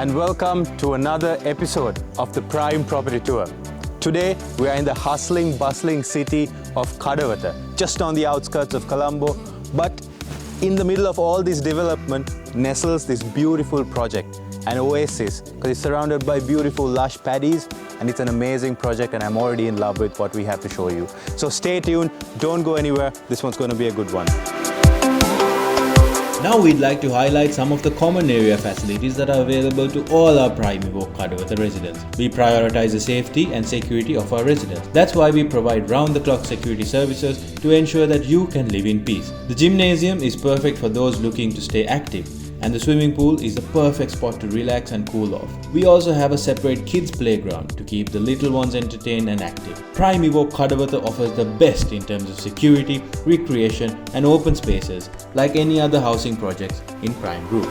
and welcome to another episode of the Prime Property Tour. Today, we are in the hustling, bustling city of Kadawatha, just on the outskirts of Colombo, but in the middle of all this development nestles this beautiful project, an oasis, because it's surrounded by beautiful lush paddies, and it's an amazing project, and I'm already in love with what we have to show you. So stay tuned, don't go anywhere, this one's going to be a good one. Now we'd like to highlight some of the common area facilities that are available to all our Prime Evoke Kadawatha residents. We prioritize the safety and security of our residents. That's why we provide round-the-clock security services to ensure that you can live in peace. The gymnasium is perfect for those looking to stay active, and the swimming pool is the perfect spot to relax and cool off. We also have a separate kids playground to keep the little ones entertained and active. Prime Evoke Kadawatha offers the best in terms of security, recreation and open spaces like any other housing projects in Prime Group.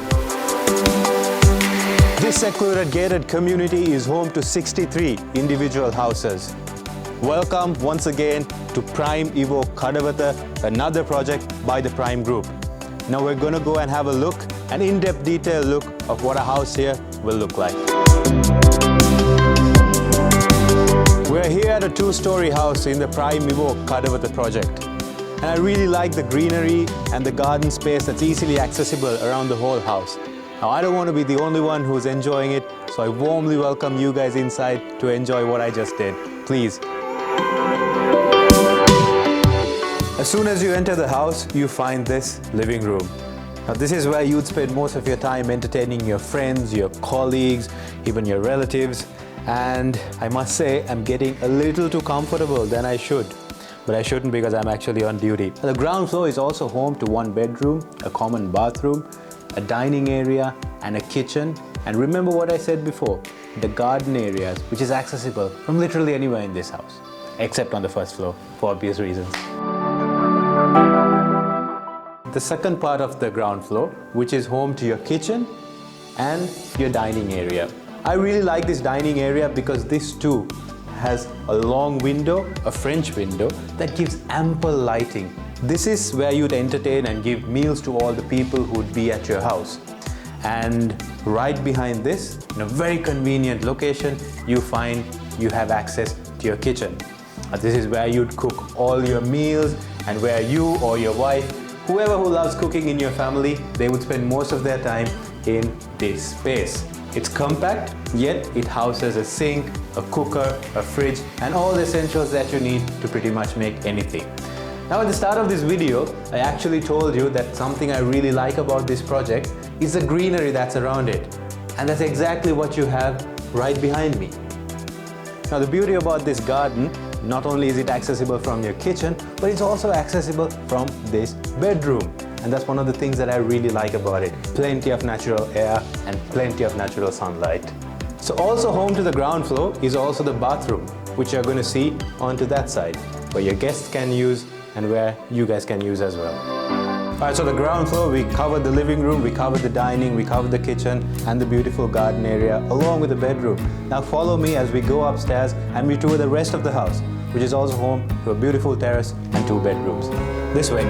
This secluded gated community is home to 63 individual houses. Welcome once again to Prime Evoke Kadawatha, another project by the Prime Group. Now we're going to go and have a look, an in-depth detailed look of what a house here will look like. We're here at a two-story house in the Prime Evoke Kadawatha project. And I really like the greenery and the garden space that's easily accessible around the whole house. Now I don't want to be the only one who's enjoying it, so I warmly welcome you guys inside to enjoy what I just did. Please. As soon as you enter the house, you find this living room. Now this is where you'd spend most of your time entertaining your friends, your colleagues, even your relatives. And I must say, I'm getting a little too comfortable than I should. But I shouldn't because I'm actually on duty. The ground floor is also home to one bedroom, a common bathroom, a dining area and a kitchen. And remember what I said before, the garden areas, which is accessible from literally anywhere in this house, except on the first floor for obvious reasons. The second part of the ground floor, which is home to your kitchen and your dining area. I really like this dining area because this too has a long window, a French window, that gives ample lighting. This is where you'd entertain and give meals to all the people who would be at your house. And right behind this, in a very convenient location, you find you have access to your kitchen. This is where you'd cook all your meals and where you or your wife, whoever who loves cooking in your family, they would spend most of their time in this space. It's compact, yet it houses a sink, a cooker, a fridge, and all the essentials that you need to pretty much make anything. Now at the start of this video, I actually told you that something I really like about this project is the greenery that's around it. And that's exactly what you have right behind me. Now the beauty about this garden, not only is it accessible from your kitchen, but it's also accessible from this bedroom. And that's one of the things that I really like about it. Plenty of natural air and plenty of natural sunlight. So also home to the ground floor is also the bathroom, which you're going to see onto that side, where your guests can use and where you guys can use as well. Alright, so the ground floor, we covered the living room, we covered the dining, we covered the kitchen and the beautiful garden area along with the bedroom. Now follow me as we go upstairs and we tour the rest of the house, which is also home to a beautiful terrace and 2 bedrooms. This way.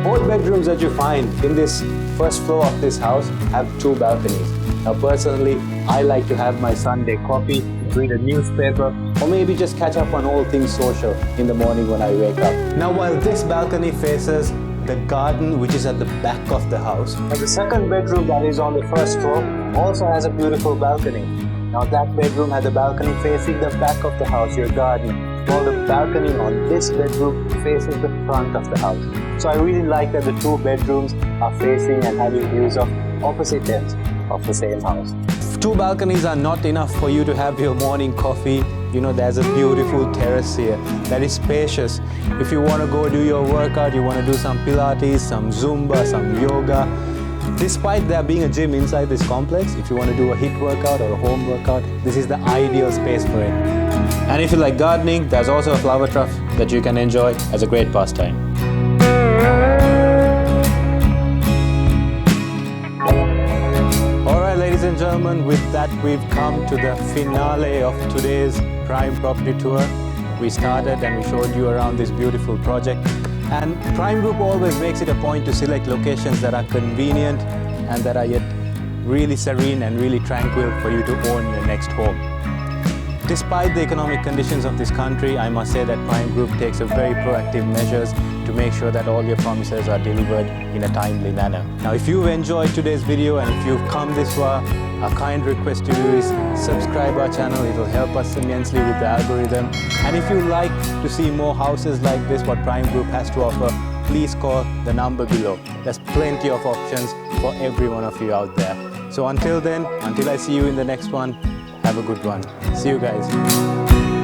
Both bedrooms that you find in this first floor of this house have 2 balconies. Now personally, I like to have my Sunday coffee, read a newspaper, or maybe just catch up on all things social in the morning when I wake up. Now while this balcony faces the garden which is at the back of the house, and the second bedroom that is on the first floor also has a beautiful balcony. Now that bedroom has a balcony facing the back of the house, your garden, while the balcony on this bedroom faces the front of the house. So I really like that the 2 bedrooms are facing and having views of opposite ends of the same house. 2 balconies are not enough for you to have your morning coffee. You know, there's a beautiful terrace here that is spacious. If you want to go do your workout, you want to do some Pilates, some Zumba, some yoga. Despite there being a gym inside this complex, if you want to do a HIIT workout or a home workout, this is the ideal space for it. And if you like gardening, there's also a flower trough that you can enjoy as a great pastime. Alright ladies and gentlemen, with that we've come to the finale of today's Prime Property Tour. We started and we showed you around this beautiful project. And Prime Group always makes it a point to select locations that are convenient and that are yet really serene and really tranquil for you to own your next home. Despite the economic conditions of this country, I must say that Prime Group takes a very proactive measures to make sure that all your promises are delivered in a timely manner. Now, if you've enjoyed today's video and if you've come this far, a kind request to you is subscribe our channel. It will help us immensely with the algorithm. And if you like to see more houses like this, what Prime Group has to offer, please call the number below. There's plenty of options for every one of you out there. So until then, until I see you in the next one, have a good one. See you guys.